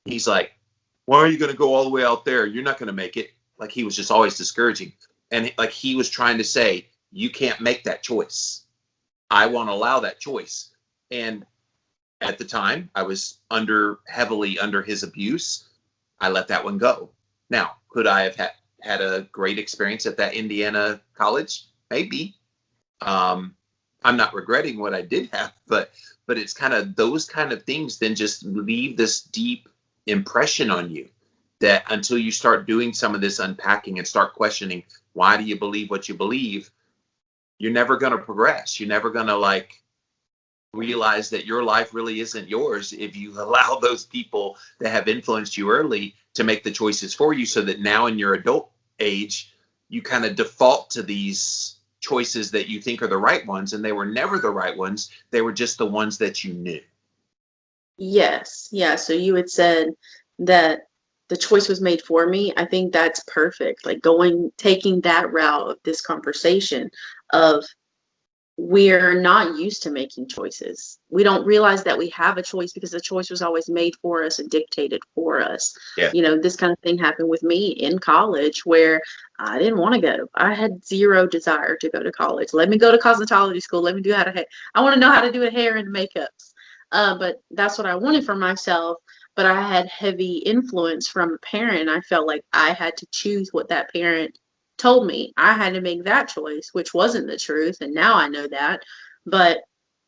he's like, why are you going to go all the way out there? You're not going to make it. Like, he was just always discouraging. And like he was trying to say, you can't make that choice. I won't allow that choice. And at the time, I was heavily under his abuse. I let that one go. Now, could I have had a great experience at that Indiana college? Maybe. I'm not regretting what I did have, but it's kind of those kind of things then just leave this deep impression on you, that until you start doing some of this unpacking and start questioning, why do you believe what you believe, you're never going to progress. You're never going to realize that your life really isn't yours if you allow those people that have influenced you early to make the choices for you, so that now in your adult age, you kind of default to these choices that you think are the right ones, and they were never the right ones. They were just the ones that you knew. Yes. Yeah. So you had said that the choice was made for me. I think that's perfect. Like taking that route of this conversation of, we're not used to making choices. We don't realize that we have a choice because the choice was always made for us and dictated for us. Yeah. This kind of thing happened with me in college, where I didn't want to go. I had zero desire to go to college. Let me go to cosmetology school. Let me do I want to know how to do a hair and makeups. But that's what I wanted for myself. But I had heavy influence from a parent. I felt like I had to choose what that parent told me. I had to make that choice, which wasn't the truth. And now I know that. But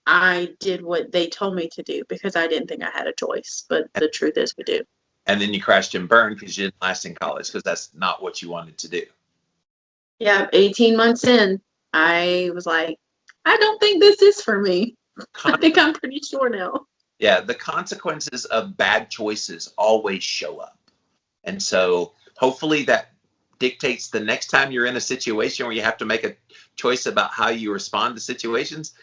I did what they told me to do because I didn't think I had a choice. But the truth is, we do. And then you crashed and burned because you didn't last in college, because that's not what you wanted to do. Yeah, 18 months in, I was like, I don't think this is for me. I think I'm pretty sure now. Yeah, the consequences of bad choices always show up. And so hopefully that dictates the next time you're in a situation where you have to make a choice about how you respond to situations,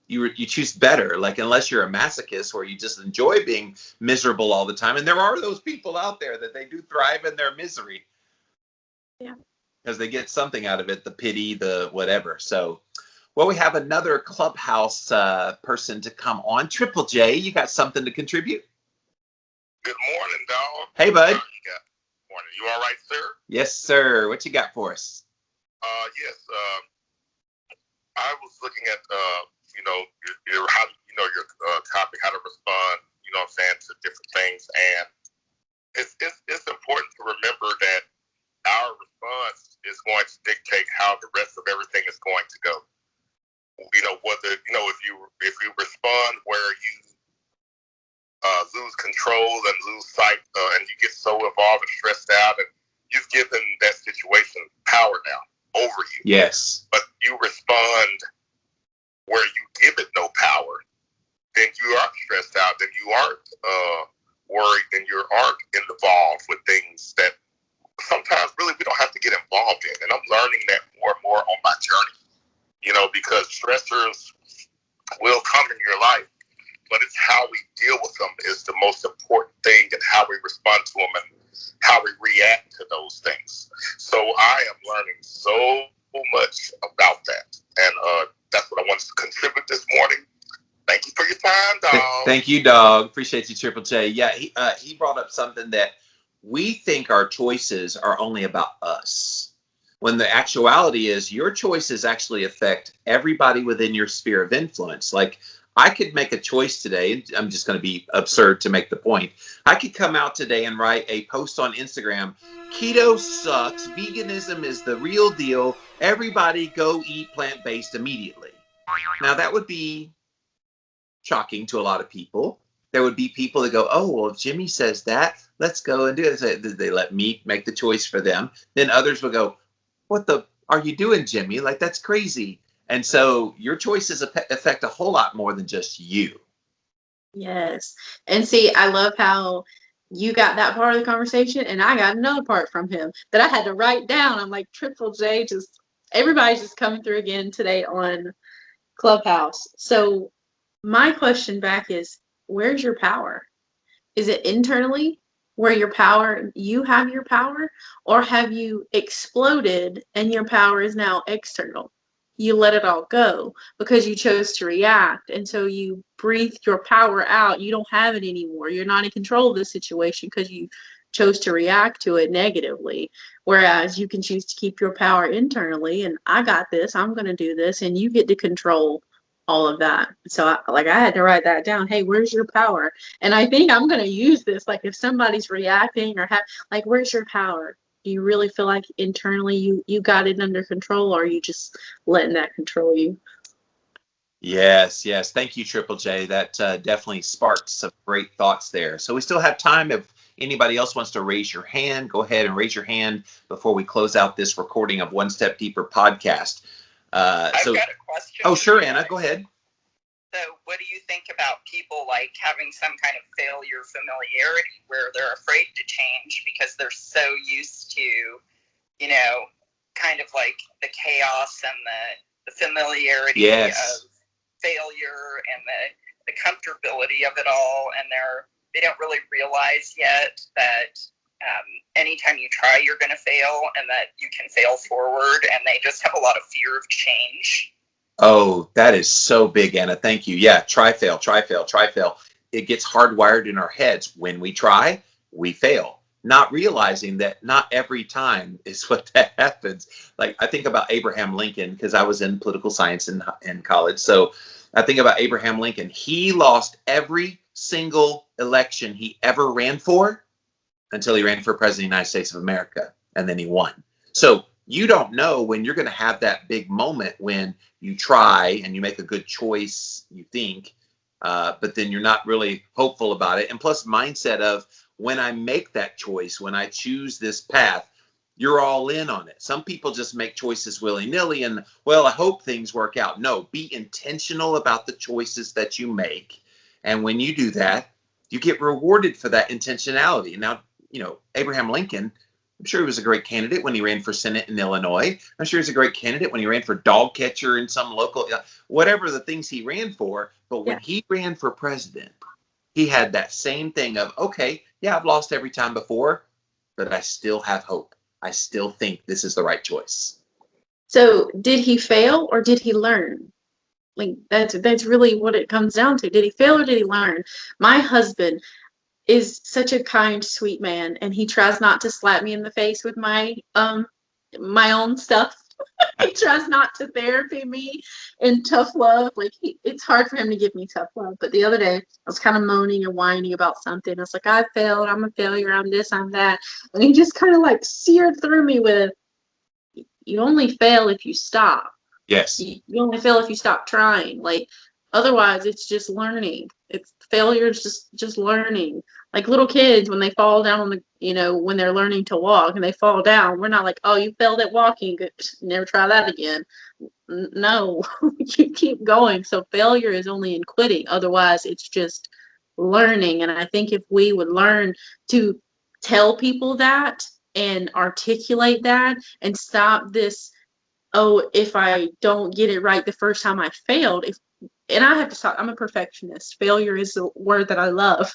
you choose better. Like, unless you're a masochist where you just enjoy being miserable all the time. And there are those people out there that they do thrive in their misery. Yeah. Because they get something out of it, the pity, the whatever. So, well, we have another Clubhouse person to come on. Triple J, you got something to contribute? Good morning, dog. Hey, bud. Morning. You all right, sir? Yes, sir. What you got for us? Yes. I was looking at your how your topic, how to respond. You know what I'm saying, to different things, and it's important to remember that our response is going to dictate how the rest of everything is going to go. whether if you respond where you lose control and lose sight, and you get so involved and stressed out, and you've given that situation power now over you. Yes. But you respond where you give it no power, then you aren't stressed out, then you aren't worried, and you aren't involved with things that sometimes really we don't have to get involved in. And I'm learning that more and more on my journey, because stressors will come in your life, but it's how we deal with them is the most important thing, and how we respond to them and how we react to those things. So I am learning so much about that. And that's what I wanted to contribute this morning. Thank you for your time, dog. Thank you, dog. Appreciate you, Triple J. Yeah, he brought up something that we think our choices are only about us, when the actuality is your choices actually affect everybody within your sphere of influence. Like, I could make a choice today, and I'm just going to be absurd to make the point. I could come out today and write a post on Instagram, keto sucks, veganism is the real deal, everybody go eat plant-based immediately. Now, that would be shocking to a lot of people. There would be people that go, oh, well, if Jimmy says that, let's go and do it. They let me make the choice for them. Then others will go, what the are you doing, Jimmy? Like, that's crazy. And so your choices affect a whole lot more than just you. Yes. And see, I love how you got that part of the conversation, and I got another part from him that I had to write down. I'm like, Triple J, everybody's just coming through again today on Clubhouse. So my question back is, where's your power? Is it internally where you have your power, or have you exploded and your power is now external? You let it all go because you chose to react, and so you breathed your power out. You don't have it anymore. You're not in control of the situation because you chose to react to it negatively, whereas you can choose to keep your power internally, and I got this, I'm going to do this, and you get to control all of that. So I had to write that down. Hey, where's your power? And I think I'm going to use this, like, if somebody's reacting or where's your power? Do you really feel like internally you got it under control, or are you just letting that control you? Yes. Thank you, Triple J. That definitely sparked some great thoughts there. So we still have time. If anybody else wants to raise your hand, go ahead and raise your hand before we close out this recording of One Step Deeper podcast. I've got a question. Oh, sure, Anna, go ahead. So what do you think about people like having some kind of failure familiarity where they're afraid to change because they're so used to, kind of like the chaos and the familiarity of failure and the comfortability of it all, and they don't really realize yet that anytime you try, you're going to fail, and that you can fail forward, and they just have a lot of fear of change. Oh, that is so big, Anna. Thank you. Yeah, try, fail. It gets hardwired in our heads. When we try, we fail, not realizing that not every time is what that happens. Like, I think about Abraham Lincoln, because I was in political science in college. So I think about Abraham Lincoln. He lost every single election he ever ran for until he ran for president of the United States of America, and then he won. So you don't know when you're going to have that big moment when you try and you make a good choice, you think, but then you're not really hopeful about it. And plus, mindset of when I make that choice, when I choose this path, you're all in on it. Some people just make choices willy-nilly and, well, I hope things work out. No, be intentional about the choices that you make. And when you do that, you get rewarded for that intentionality. Now, Abraham Lincoln, I'm sure he was a great candidate when he ran for Senate in Illinois. I'm sure he was a great candidate when he ran for dog catcher in some local, whatever the things he ran for. But when he ran for president, he had that same thing of, okay, yeah, I've lost every time before, but I still have hope. I still think this is the right choice. So did he fail or did he learn? Like, that's really what it comes down to. Did he fail or did he learn? My husband is such a kind, sweet man, and he tries not to slap me in the face with my own stuff. He tries not to therapy me in tough love. Like, it's hard for him to give me tough love. But the other day, I was kind of moaning and whining about something. I was like, I failed. I'm a failure. I'm this. I'm that. And he just kind of like seared through me with, you only fail if you stop. Yes. You only fail if you stop trying. Like, otherwise, it's just learning. It's failure is just learning. Like little kids, when they fall down on when they're learning to walk and they fall down, we're not like, oh, you failed at walking, never try that again. No, you keep going. So failure is only in quitting. Otherwise, it's just learning. And I think if we would learn to tell people that and articulate that and stop this, oh, if I don't get it right the first time I failed, and I have to stop. I'm a perfectionist. Failure is a word that I love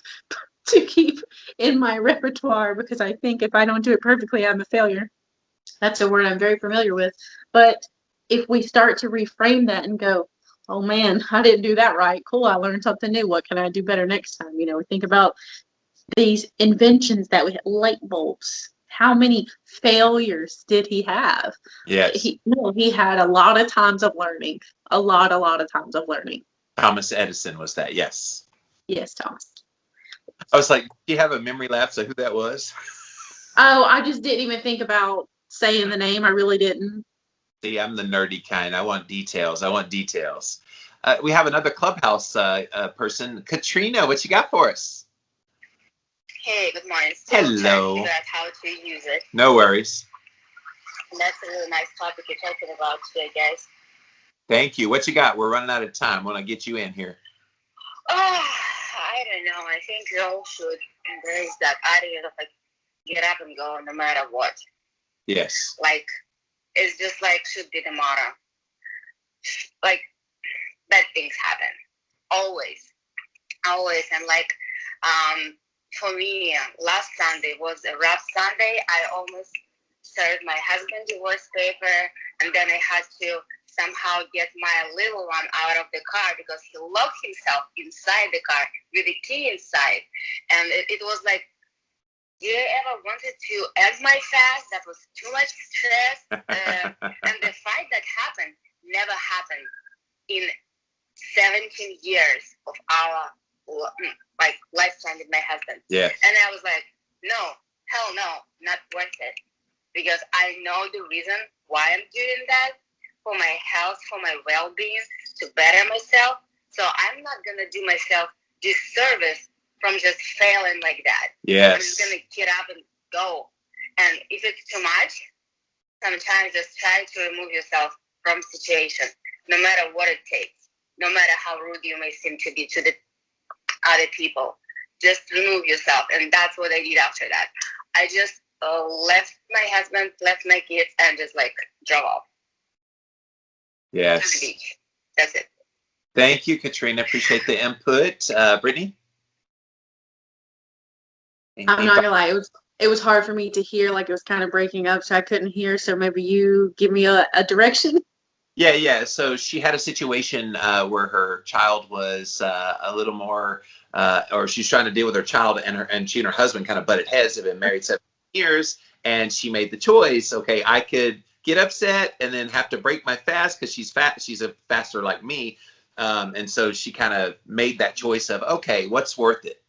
to keep in my repertoire because I think if I don't do it perfectly, I'm a failure. That's a word I'm very familiar with. But if we start to reframe that and go, oh man, I didn't do that right. Cool, I learned something new. What can I do better next time? Think about these inventions that we had, light bulbs. How many failures did he have? Yes. He had a lot of times of learning. A lot of times of learning. Thomas Edison was that. Yes. Yes, Thomas. I was like, do you have a memory lapse of who that was? Oh, I just didn't even think about saying the name. I really didn't. See, I'm the nerdy kind. I want details. We have another Clubhouse person. Katrina, what you got for us? Hey, good morning. Still Hello. trying to figure out how to use it. No worries. And that's a really nice topic you're talking about today, guys. Thank you. What you got? We're running out of time. I want to get you in here. Oh, I don't know. I think we all should embrace that idea of like get up and go no matter what. Yes. Like, it's just like should be the motto. Like, bad things happen. Always. And like, for me, last Sunday was a rough Sunday. I almost served my husband divorce paper, and then I had to somehow get my little one out of the car because he locked himself inside the car with the key inside. And it was like, did I ever wanted to end my fast? That was too much stress. And the fight that happened never happened in 17 years of our lifetime with my husband. Yeah. And I was like, no, hell no, not worth it. Because I know the reason why I'm doing that, for my health, for my well-being, to better myself. So I'm not going to do myself disservice from just failing like that. Yes. I'm just going to get up and go. And if it's too much, sometimes just try to remove yourself from the situation, no matter what it takes, no matter how rude you may seem to be to the other people. Just remove yourself. And that's what I did after that. I just left my husband, left my kids, and just like drove off. Yes. To the beach. That's it. Thank you, Katrina. Appreciate the input. Brittany? I'm not gonna lie, it was hard for me to hear, like it was kind of breaking up, so I couldn't hear. So maybe you give me a direction. Yeah. So she had a situation where her child was a little more, or she's trying to deal with her child, and she and her husband kind of butted heads. They've been married 7 years, and she made the choice. Okay, I could get upset and then have to break my fast because she's fat. She's a faster like me, and so she kind of made that choice of, okay, what's worth it?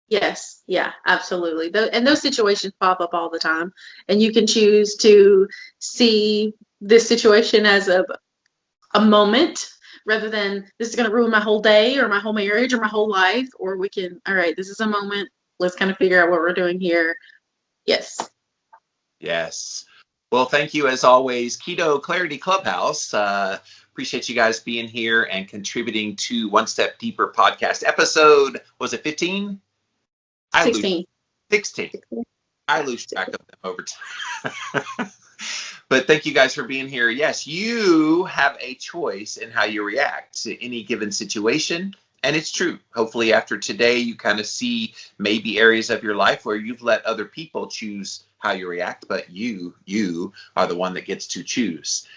Yes, yeah, absolutely. And those situations pop up all the time, and you can choose to see this situation as a moment rather than this is going to ruin my whole day or my whole marriage or my whole life, or we can, all right, this is a moment. Let's kind of figure out what we're doing here. Yes. Well, thank you as always, Keto Clarity Clubhouse. Appreciate you guys being here and contributing to One Step Deeper podcast episode. Was it 15? 16. 16. I lose track of them over time. But thank you guys for being here. Yes, you have a choice in how you react to any given situation. And it's true. Hopefully after today, you kind of see maybe areas of your life where you've let other people choose how you react, but you are the one that gets to choose.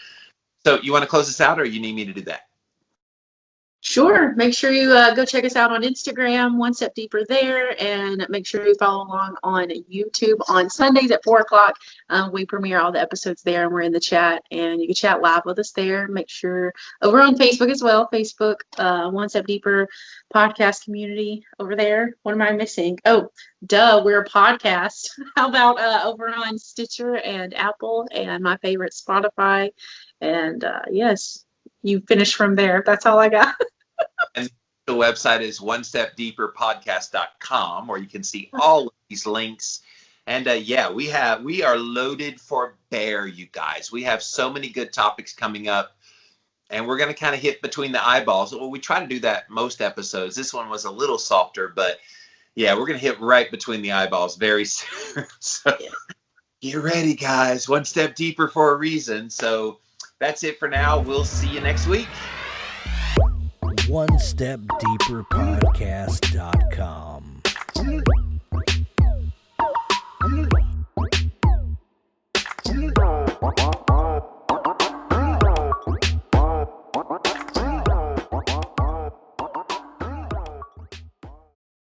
So you want to close this out, or you need me to do that? Sure. Make sure you go check us out on Instagram, One Step Deeper there, and make sure you follow along on YouTube on Sundays at 4 o'clock. We premiere all the episodes there, and we're in the chat, and you can chat live with us there. Make sure over on Facebook as well, Facebook, One Step Deeper podcast community over there. What am I missing? Oh, duh, we're a podcast. How about over on Stitcher and Apple and my favorite Spotify? And yes. You finish from there. That's all I got. And the website is onestepdeeperpodcast.com, where you can see all of these links. And yeah, we are loaded for bear, you guys. We have so many good topics coming up, and we're going to kind of hit between the eyeballs. Well, we try to do that most episodes. This one was a little softer, but yeah, we're going to hit right between the eyeballs very soon. So get ready, guys. One step deeper for a reason. So that's it for now. We'll see you next week. OneStepDeeperPodcast.com.